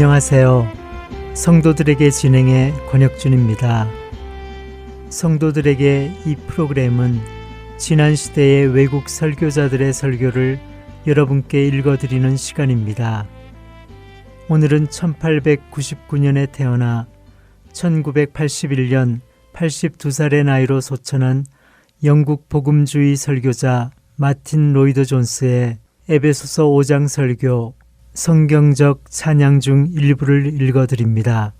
안녕하세요. 성도들에게 진행의 권혁준입니다. 성도들에게 이 프로그램은 지난 시대의 외국 설교자들의 설교를 여러분께 읽어드리는 시간입니다. 오늘은 1899년에 태어나 1981년 82살의 나이로 소천한 영국 복음주의 설교자 마틴 로이드 존스의 에베소서 5장 설교 성경적 찬양 중 일부를 읽어드립니다.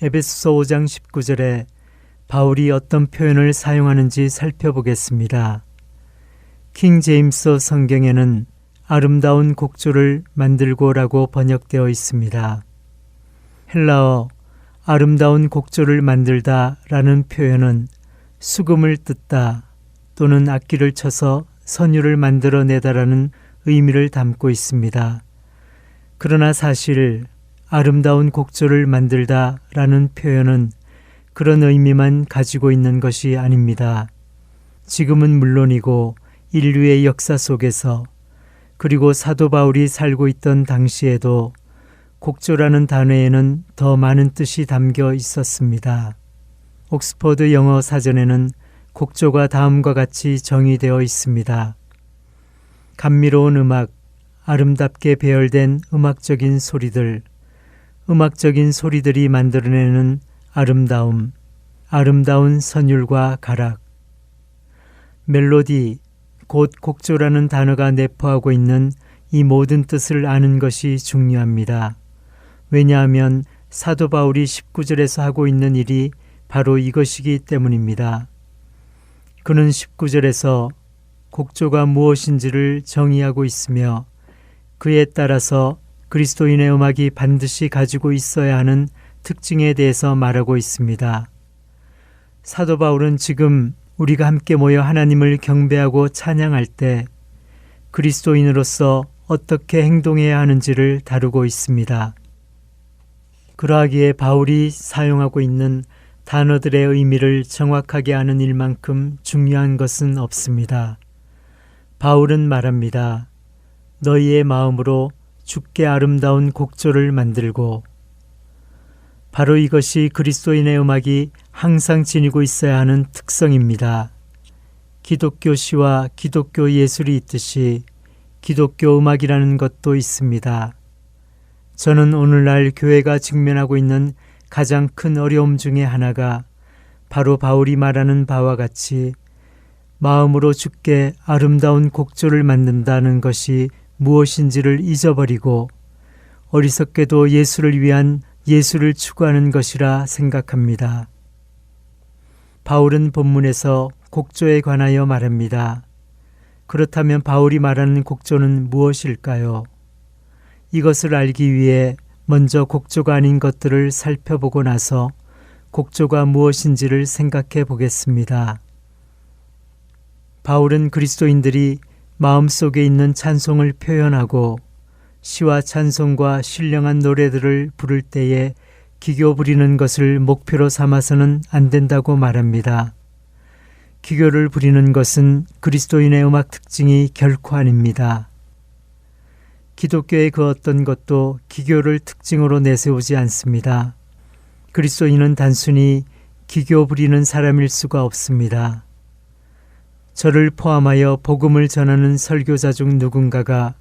에베소서 5장 19절에 바울이 어떤 표현을 사용하는지 살펴보겠습니다. 킹 제임스 성경에는 아름다운 곡조를 만들고라고 번역되어 있습니다. 헬라어 아름다운 곡조를 만들다 라는 표현은 수금을 뜯다 또는 악기를 쳐서 선율을 만들어내다라는 의미를 담고 있습니다. 그러나 사실 아름다운 곡조를 만들다 라는 표현은 그런 의미만 가지고 있는 것이 아닙니다. 지금은 물론이고 인류의 역사 속에서 그리고 사도 바울이 살고 있던 당시에도 곡조라는 단어에는 더 많은 뜻이 담겨 있었습니다. 옥스퍼드 영어 사전에는 곡조가 다음과 같이 정의되어 있습니다. 감미로운 음악, 아름답게 배열된 음악적인 소리들, 음악적인 소리들이 만들어내는 아름다움, 아름다운 선율과 가락. 멜로디, 곧 곡조라는 단어가 내포하고 있는 이 모든 뜻을 아는 것이 중요합니다. 왜냐하면 사도 바울이 19절에서 하고 있는 일이 바로 이것이기 때문입니다. 그는 19절에서 곡조가 무엇인지를 정의하고 있으며 그에 따라서 그리스도인의 음악이 반드시 가지고 있어야 하는 특징에 대해서 말하고 있습니다. 사도 바울은 지금 우리가 함께 모여 하나님을 경배하고 찬양할 때 그리스도인으로서 어떻게 행동해야 하는지를 다루고 있습니다. 그러하기에 바울이 사용하고 있는 단어들의 의미를 정확하게 아는 일만큼 중요한 것은 없습니다. 바울은 말합니다. 너희의 마음으로 주께 아름다운 곡조를 만들고. 바로 이것이 그리스도인의 음악이 항상 지니고 있어야 하는 특성입니다. 기독교 시와 기독교 예술이 있듯이 기독교 음악이라는 것도 있습니다. 저는 오늘날 교회가 직면하고 있는 가장 큰 어려움 중에 하나가 바로 바울이 말하는 바와 같이 마음으로 주께 아름다운 곡조를 만든다는 것이 무엇인지를 잊어버리고 어리석게도 예수를 위한 예술을 추구하는 것이라 생각합니다. 바울은 본문에서 곡조에 관하여 말합니다. 그렇다면 바울이 말하는 곡조는 무엇일까요? 이것을 알기 위해 먼저 곡조가 아닌 것들을 살펴보고 나서 곡조가 무엇인지를 생각해 보겠습니다. 바울은 그리스도인들이 마음속에 있는 찬송을 표현하고 시와 찬송과 신령한 노래들을 부를 때에 기교 부리는 것을 목표로 삼아서는 안 된다고 말합니다. 기교를 부리는 것은 그리스도인의 음악 특징이 결코 아닙니다. 기독교의 그 어떤 것도 기교를 특징으로 내세우지 않습니다. 그리스도인은 단순히 기교 부리는 사람일 수가 없습니다. 저를 포함하여 복음을 전하는 설교자 중 누군가가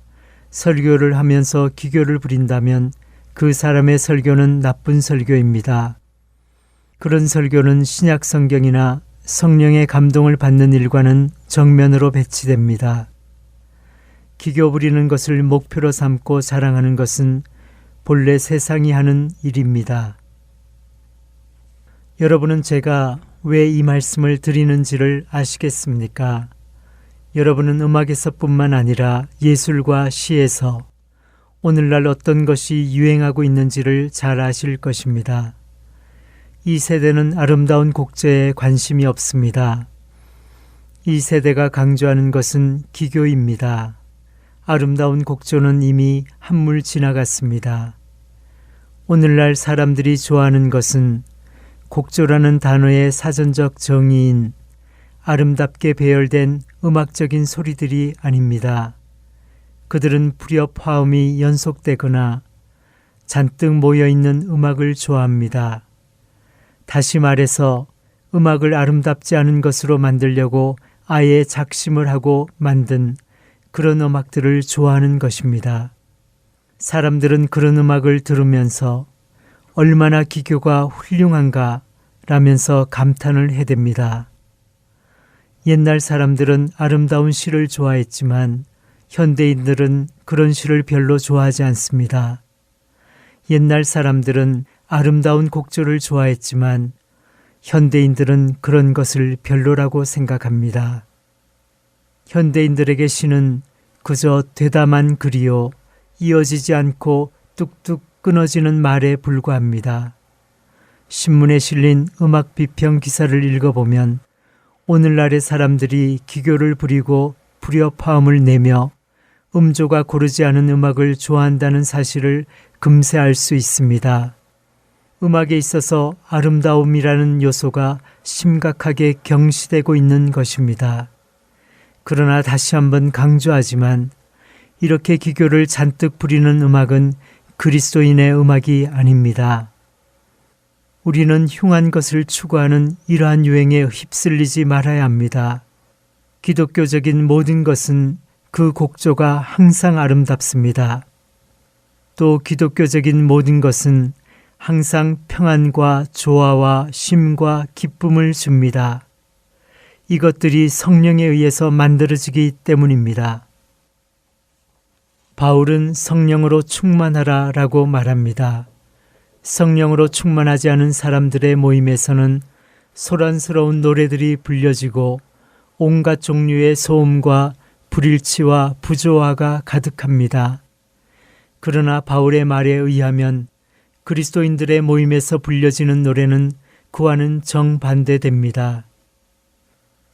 설교를 하면서 기교를 부린다면 그 사람의 설교는 나쁜 설교입니다. 그런 설교는 신약 성경이나 성령의 감동을 받는 일과는 정면으로 배치됩니다. 기교 부리는 것을 목표로 삼고 자랑하는 것은 본래 세상이 하는 일입니다. 여러분은 제가 왜 이 말씀을 드리는지를 아시겠습니까? 여러분은 음악에서뿐만 아니라 예술과 시에서 오늘날 어떤 것이 유행하고 있는지를 잘 아실 것입니다. 이 세대는 아름다운 곡조에 관심이 없습니다. 이 세대가 강조하는 것은 기교입니다. 아름다운 곡조는 이미 한물 지나갔습니다. 오늘날 사람들이 좋아하는 것은 곡조라는 단어의 사전적 정의인 아름답게 배열된 음악적인 소리들이 아닙니다. 그들은 불협 화음이 연속되거나 잔뜩 모여있는 음악을 좋아합니다. 다시 말해서 음악을 아름답지 않은 것으로 만들려고 아예 작심을 하고 만든 그런 음악들을 좋아하는 것입니다. 사람들은 그런 음악을 들으면서 얼마나 기교가 훌륭한가 라면서 감탄을 해댑니다. 옛날 사람들은 아름다운 시를 좋아했지만 현대인들은 그런 시를 별로 좋아하지 않습니다. 옛날 사람들은 아름다운 곡조를 좋아했지만 현대인들은 그런 것을 별로라고 생각합니다. 현대인들에게 시는 그저 되다만 글이요 이어지지 않고 뚝뚝 끊어지는 말에 불과합니다. 신문에 실린 음악 비평 기사를 읽어보면 오늘날의 사람들이 기교를 부리고 불협화음을 내며 음조가 고르지 않은 음악을 좋아한다는 사실을 금세 알 수 있습니다. 음악에 있어서 아름다움이라는 요소가 심각하게 경시되고 있는 것입니다. 그러나 다시 한번 강조하지만 이렇게 기교를 잔뜩 부리는 음악은 그리스도인의 음악이 아닙니다. 우리는 흉한 것을 추구하는 이러한 유행에 휩쓸리지 말아야 합니다. 기독교적인 모든 것은 그 곡조가 항상 아름답습니다. 또 기독교적인 모든 것은 항상 평안과 조화와 쉼과 기쁨을 줍니다. 이것들이 성령에 의해서 만들어지기 때문입니다. 바울은 성령으로 충만하라 라고 말합니다. 성령으로 충만하지 않은 사람들의 모임에서는 소란스러운 노래들이 불려지고 온갖 종류의 소음과 불일치와 부조화가 가득합니다. 그러나 바울의 말에 의하면 그리스도인들의 모임에서 불려지는 노래는 그와는 정반대됩니다.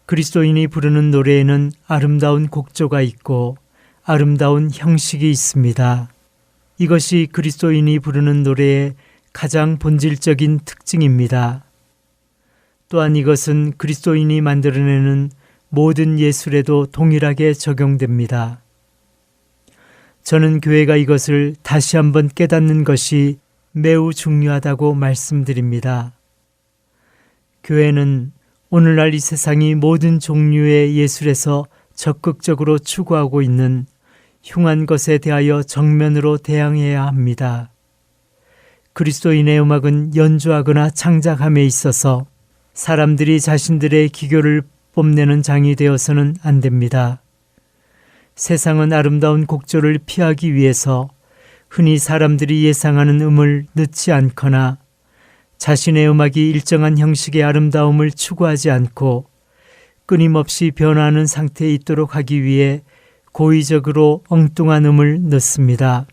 그리스도인이 부르는 노래에는 아름다운 곡조가 있고 아름다운 형식이 있습니다. 이것이 그리스도인이 부르는 노래의 가장 본질적인 특징입니다. 또한 이것은 그리스도인이 만들어내는 모든 예술에도 동일하게 적용됩니다. 저는 교회가 이것을 다시 한번 깨닫는 것이 매우 중요하다고 말씀드립니다. 교회는 오늘날 이 세상이 모든 종류의 예술에서 적극적으로 추구하고 있는 흉한 것에 대하여 정면으로 대항해야 합니다. 그리스도인의 음악은 연주하거나 창작함에 있어서 사람들이 자신들의 기교를 뽐내는 장이 되어서는 안 됩니다. 세상은 아름다운 곡조를 피하기 위해서 흔히 사람들이 예상하는 음을 넣지 않거나 자신의 음악이 일정한 형식의 아름다움을 추구하지 않고 끊임없이 변화하는 상태에 있도록 하기 위해 고의적으로 엉뚱한 음을 넣습니다.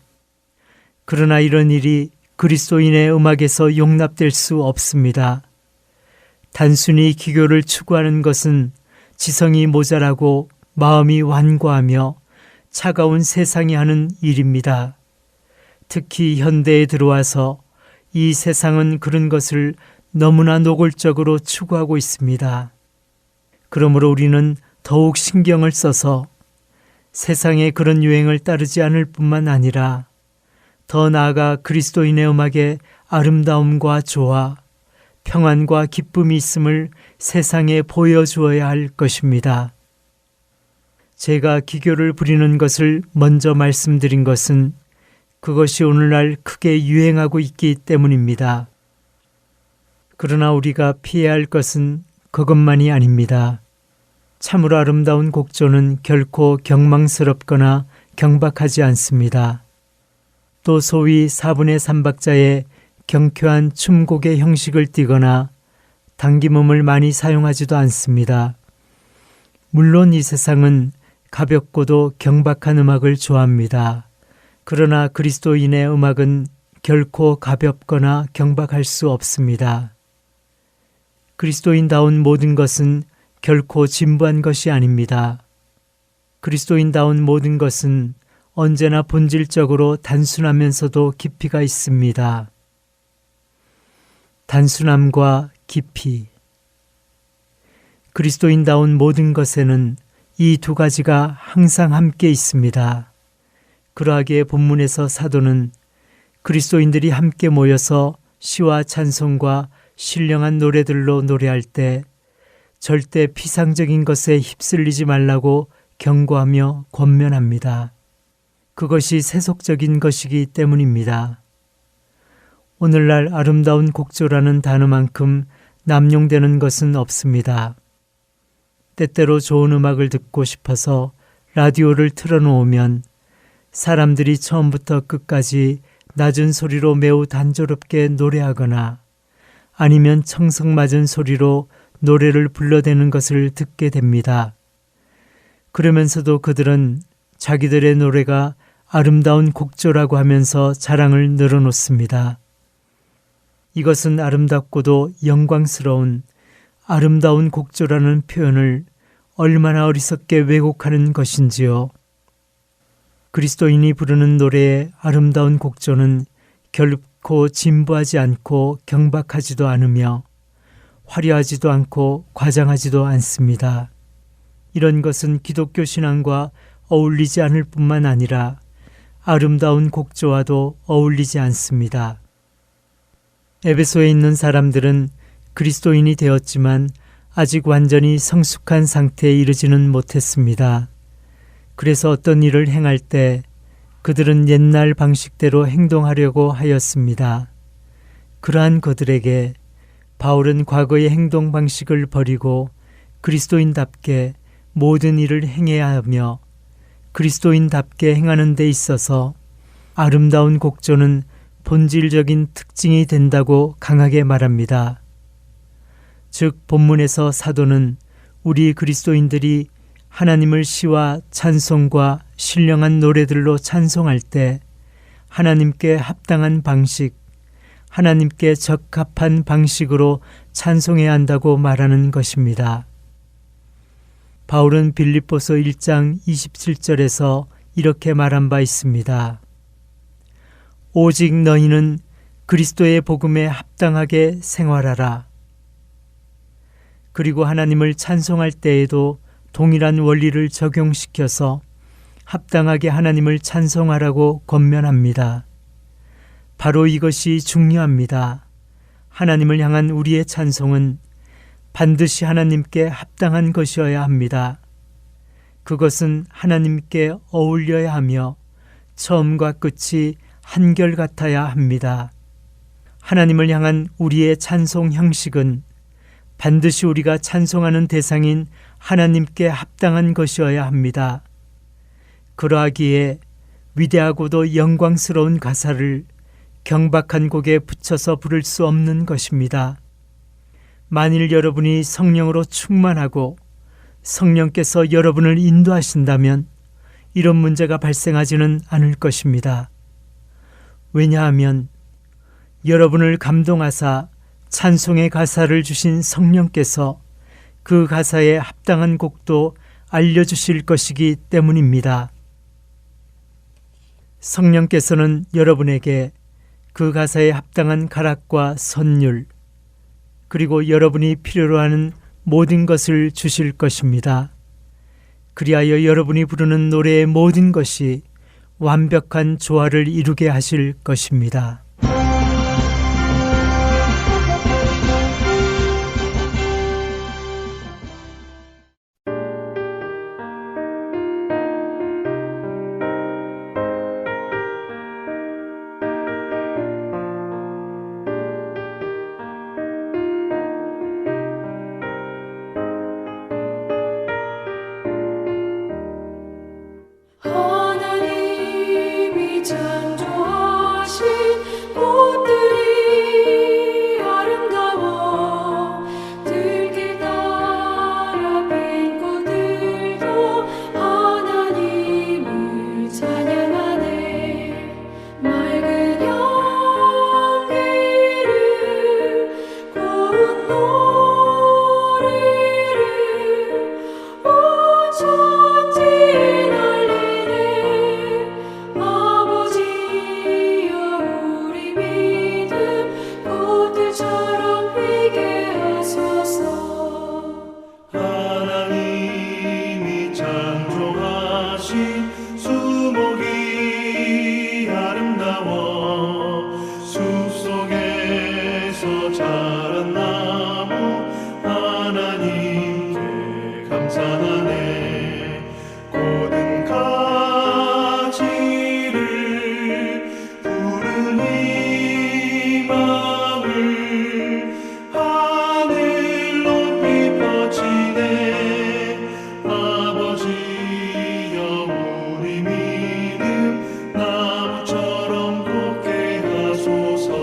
그러나 이런 일이 그리스도인의 음악에서 용납될 수 없습니다. 단순히 기교를 추구하는 것은 지성이 모자라고 마음이 완고하며 차가운 세상이 하는 일입니다. 특히 현대에 들어와서 이 세상은 그런 것을 너무나 노골적으로 추구하고 있습니다. 그러므로 우리는 더욱 신경을 써서 세상의 그런 유행을 따르지 않을 뿐만 아니라 더 나아가 그리스도인의 음악에 아름다움과 조화, 평안과 기쁨이 있음을 세상에 보여주어야 할 것입니다. 제가 기교를 부리는 것을 먼저 말씀드린 것은 그것이 오늘날 크게 유행하고 있기 때문입니다. 그러나 우리가 피해야 할 것은 그것만이 아닙니다. 참으로 아름다운 곡조는 결코 경망스럽거나 경박하지 않습니다. 또 소위 4분의 3박자의 경쾌한 춤곡의 형식을 띠거나 당김음을 많이 사용하지도 않습니다. 물론 이 세상은 가볍고도 경박한 음악을 좋아합니다. 그러나 그리스도인의 음악은 결코 가볍거나 경박할 수 없습니다. 그리스도인다운 모든 것은 결코 진부한 것이 아닙니다. 그리스도인다운 모든 것은 언제나 본질적으로 단순하면서도 깊이가 있습니다. 단순함과 깊이. 그리스도인다운 모든 것에는 이 두 가지가 항상 함께 있습니다. 그러하기에 본문에서 사도는 그리스도인들이 함께 모여서 시와 찬송과 신령한 노래들로 노래할 때 절대 피상적인 것에 휩쓸리지 말라고 경고하며 권면합니다. 그것이 세속적인 것이기 때문입니다. 오늘날 아름다운 곡조라는 단어만큼 남용되는 것은 없습니다. 때때로 좋은 음악을 듣고 싶어서 라디오를 틀어놓으면 사람들이 처음부터 끝까지 낮은 소리로 매우 단조롭게 노래하거나 아니면 청성맞은 소리로 노래를 불러대는 것을 듣게 됩니다. 그러면서도 그들은 자기들의 노래가 아름다운 곡조라고 하면서 자랑을 늘어놓습니다. 이것은 아름답고도 영광스러운 아름다운 곡조라는 표현을 얼마나 어리석게 왜곡하는 것인지요. 그리스도인이 부르는 노래의 아름다운 곡조는 결코 진부하지 않고 경박하지도 않으며 화려하지도 않고 과장하지도 않습니다. 이런 것은 기독교 신앙과 어울리지 않을 뿐만 아니라 아름다운 곡조와도 어울리지 않습니다. 에베소에 있는 사람들은 그리스도인이 되었지만 아직 완전히 성숙한 상태에 이르지는 못했습니다. 그래서 어떤 일을 행할 때 그들은 옛날 방식대로 행동하려고 하였습니다. 그러한 그들에게 바울은 과거의 행동 방식을 버리고 그리스도인답게 모든 일을 행해야 하며 그리스도인답게 행하는 데 있어서 아름다운 곡조는 본질적인 특징이 된다고 강하게 말합니다. 즉 본문에서 사도는 우리 그리스도인들이 하나님을 시와 찬송과 신령한 노래들로 찬송할 때 하나님께 합당한 방식, 하나님께 적합한 방식으로 찬송해야 한다고 말하는 것입니다. 바울은 빌립보서 1장 27절에서 이렇게 말한 바 있습니다. 오직 너희는 그리스도의 복음에 합당하게 생활하라. 그리고 하나님을 찬송할 때에도 동일한 원리를 적용시켜서 합당하게 하나님을 찬송하라고 권면합니다. 바로 이것이 중요합니다. 하나님을 향한 우리의 찬송은 반드시 하나님께 합당한 것이어야 합니다. 그것은 하나님께 어울려야 하며 처음과 끝이 한결같아야 합니다. 하나님을 향한 우리의 찬송 형식은 반드시 우리가 찬송하는 대상인 하나님께 합당한 것이어야 합니다. 그러하기에 위대하고도 영광스러운 가사를 경박한 곡에 붙여서 부를 수 없는 것입니다. 만일 여러분이 성령으로 충만하고 성령께서 여러분을 인도하신다면 이런 문제가 발생하지는 않을 것입니다. 왜냐하면 여러분을 감동하사 찬송의 가사를 주신 성령께서 그 가사에 합당한 곡도 알려주실 것이기 때문입니다. 성령께서는 여러분에게 그 가사에 합당한 가락과 선율, 그리고 여러분이 필요로 하는 모든 것을 주실 것입니다. 그리하여 여러분이 부르는 노래의 모든 것이 완벽한 조화를 이루게 하실 것입니다. 하나님이 창조하신 하나님께 감사하네. 고든 가지를 푸른 희망을 하늘 높이 뻗치네. 아버지여 우리 믿음 나무처럼 굳게 하소서.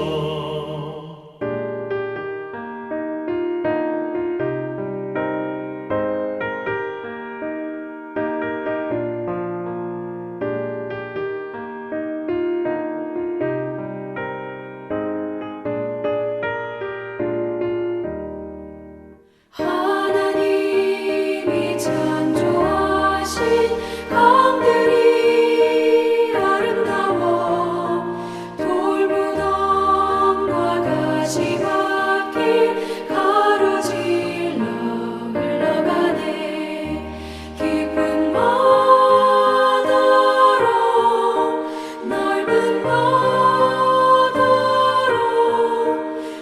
하나님이 창조하신 강들이 아름다워 돌무덤과 가시밭길 가로질러 흘러가네. 깊은 바다로 넓은 바다로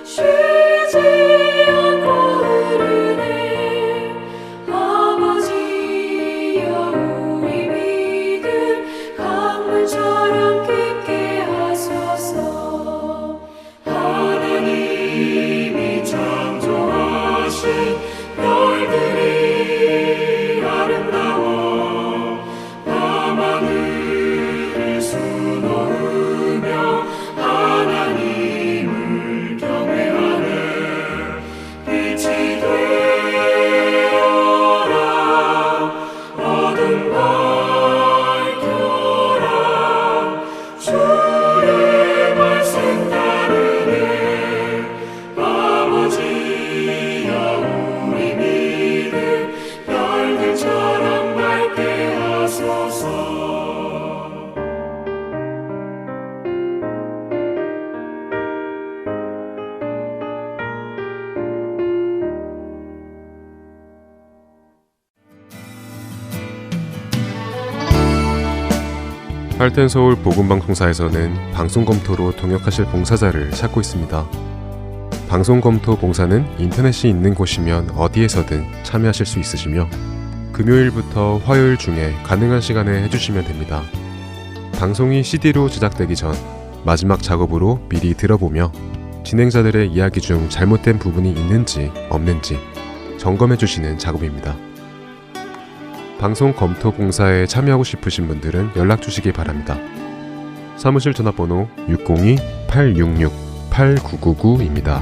쉬지 않고 흐르네. 아버지여 우리 믿음 강물처럼 깊게 하소서. 하나님이 창조하신 별들이 아름다워 밤하늘을 수놓으며 하나님을 경외하네. 빛이 되어라 어둠 밝혀라 주의 말씀 따르네. 아버지여 우리 믿음 별들처럼 밝게 하소서. 할텐서울 복음방송사에서는 방송검토로 동역하실 봉사자를 찾고 있습니다. 방송검토 봉사는 인터넷이 있는 곳이면 어디에서든 참여하실 수 있으시며 금요일부터 화요일 중에 가능한 시간에 해주시면 됩니다. 방송이 CD로 제작되기 전 마지막 작업으로 미리 들어보며 진행자들의 이야기 중 잘못된 부분이 있는지 없는지 점검해주시는 작업입니다. 방송 검토 봉사에 참여하고 싶으신 분들은 연락 주시기 바랍니다. 사무실 전화번호 602-866-8999입니다.